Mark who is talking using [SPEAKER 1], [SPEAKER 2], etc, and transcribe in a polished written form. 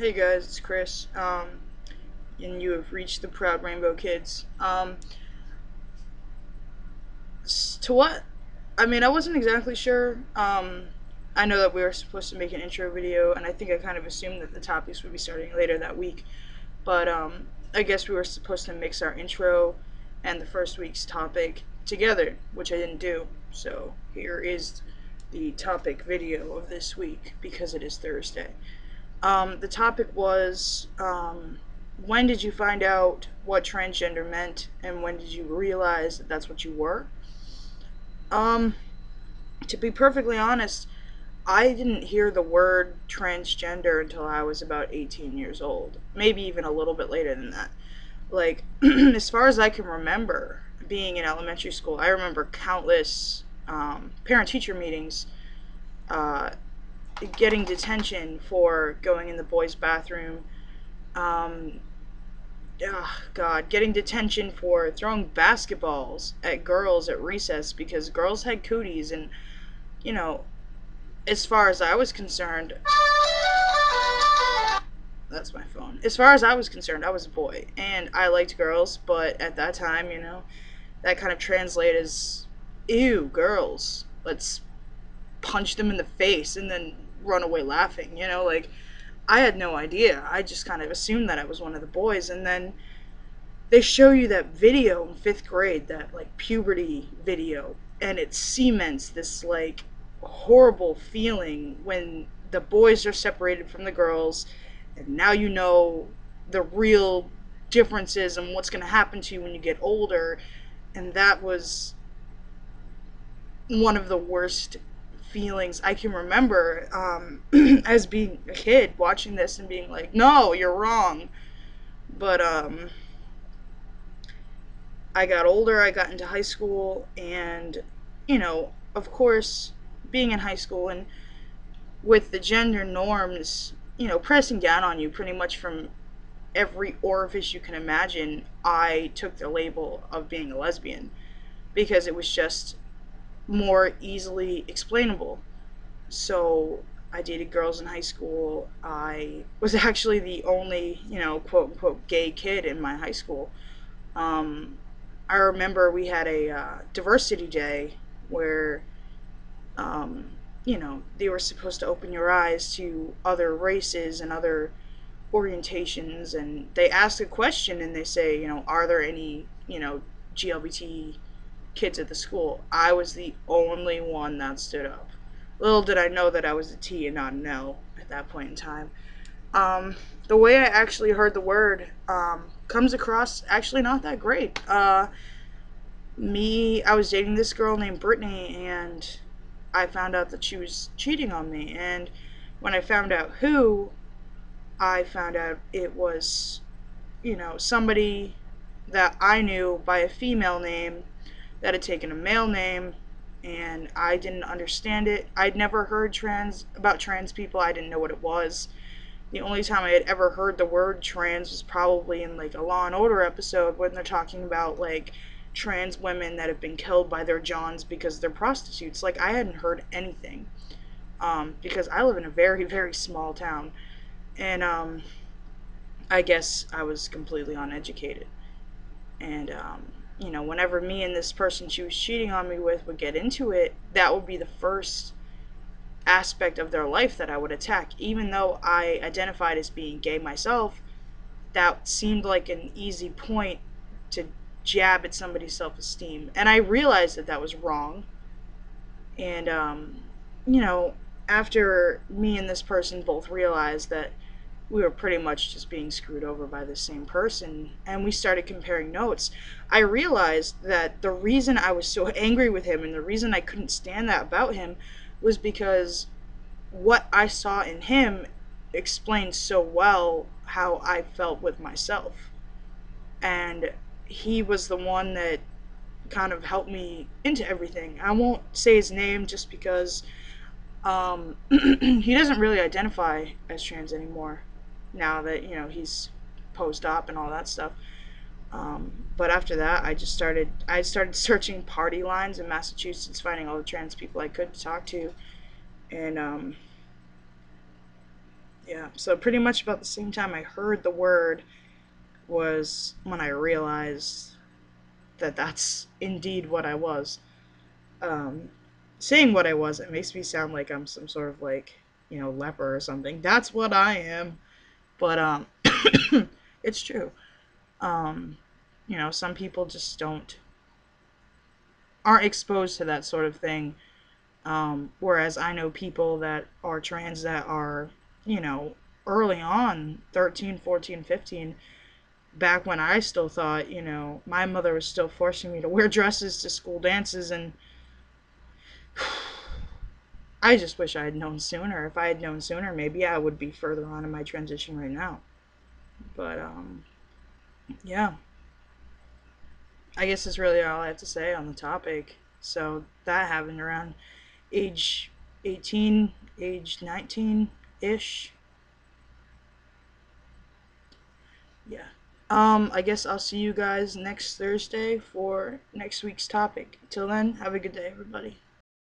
[SPEAKER 1] Hey guys, it's Chris, and you have reached the Proud Rainbow Kids. To what? I mean, I wasn't exactly sure. I know that we were supposed to make an intro video, and I think I kind of assumed that the topics would be starting later that week. But I guess we were supposed to mix our intro and the first week's topic together, which I didn't do. So here is the topic video of this week because it is Thursday. The topic was when did you find out what transgender meant, and when did you realize that that's what you were? Um, to be perfectly honest, I didn't hear the word transgender until I was about 18 years old. Maybe even a little bit later than that. Like, as far as I can remember being in elementary school, I remember countless parent teacher meetings, uh, getting detention for going in the boys' bathroom, um, God, getting detention for throwing basketballs at girls at recess because girls had cooties. And, you know, as far as I was concerned, that's my phone. As far as I was concerned, I was a boy, and I liked girls, but at that time, that kind of translated as, ew, girls. Let's punch them in the face and then run away laughing, like, I had no idea. I just kind of assumed that I was one of the boys, and then they show you that video in 5th grade, that like puberty video, and it cements this like horrible feeling when the boys are separated from the girls, and now you know the real differences and what's going to happen to you when you get older. And that was one of the worst feelings I can remember, as being a kid watching this and being like, no, you're wrong. But I got older, I got into high school, and, of course, being in high school and with the gender norms, pressing down on you pretty much from every orifice you can imagine, I took the label of being a lesbian because it was just more easily explainable. So I dated girls in high school. I was actually the only, quote unquote, gay kid in my high school. Um, I remember we had a diversity day where, they were supposed to open your eyes to other races and other orientations, and they ask a question and they say, are there any, GLBT kids at the school? I was the only one that stood up. Little did I know that I was a T and not an L at that point in time. The way I actually heard the word comes across actually not that great. I was dating this girl named Brittany, and I found out that she was cheating on me. And when I found out who, I found out it was, somebody that I knew by a female name that had taken a male name, and I didn't understand it. I'd never heard about trans people. I didn't know what it was. The only time I had ever heard the word trans was probably in like a Law and Order episode when they're talking about like trans women that have been killed by their johns because they're prostitutes. Like, I hadn't heard anything, because I live in a very, very small town, and I guess I was completely uneducated. And whenever me and this person she was cheating on me with would get into it, that would be the first aspect of their life that I would attack. Even though I identified as being gay myself, that seemed like an easy point to jab at somebody's self-esteem. And I realized that that was wrong. And, you know, after me and this person both realized that we were pretty much just being screwed over by the same person, and we started comparing notes, I realized that the reason I was so angry with him and the reason I couldn't stand that about him was because what I saw in him explained so well how I felt with myself. And he was the one that kind of helped me into everything. I won't say his name just because he doesn't really identify as trans anymore now that, he's post-op and all that stuff. But after that, I started searching party lines in Massachusetts, finding all the trans people I could talk to. And Yeah, so pretty much about the same time I heard the word was when I realized that that's indeed what I was. Um, Saying what I was, it makes me sound like I'm some sort of like, leper or something. That's what I am. But it's true. Um, some people just aren't exposed to that sort of thing. Whereas I know people that are trans that are, you know, early on, 13, 14, 15, back when I still thought, my mother was still forcing me to wear dresses to school dances, and I just wish I had known sooner. If I had known sooner, maybe I would be further on in my transition right now. But yeah, I guess that's really all I have to say on the topic. So that happened around age 18, age 19 ish. Yeah. I guess I'll see you guys next Thursday for next week's topic. Till then, have a good day, everybody.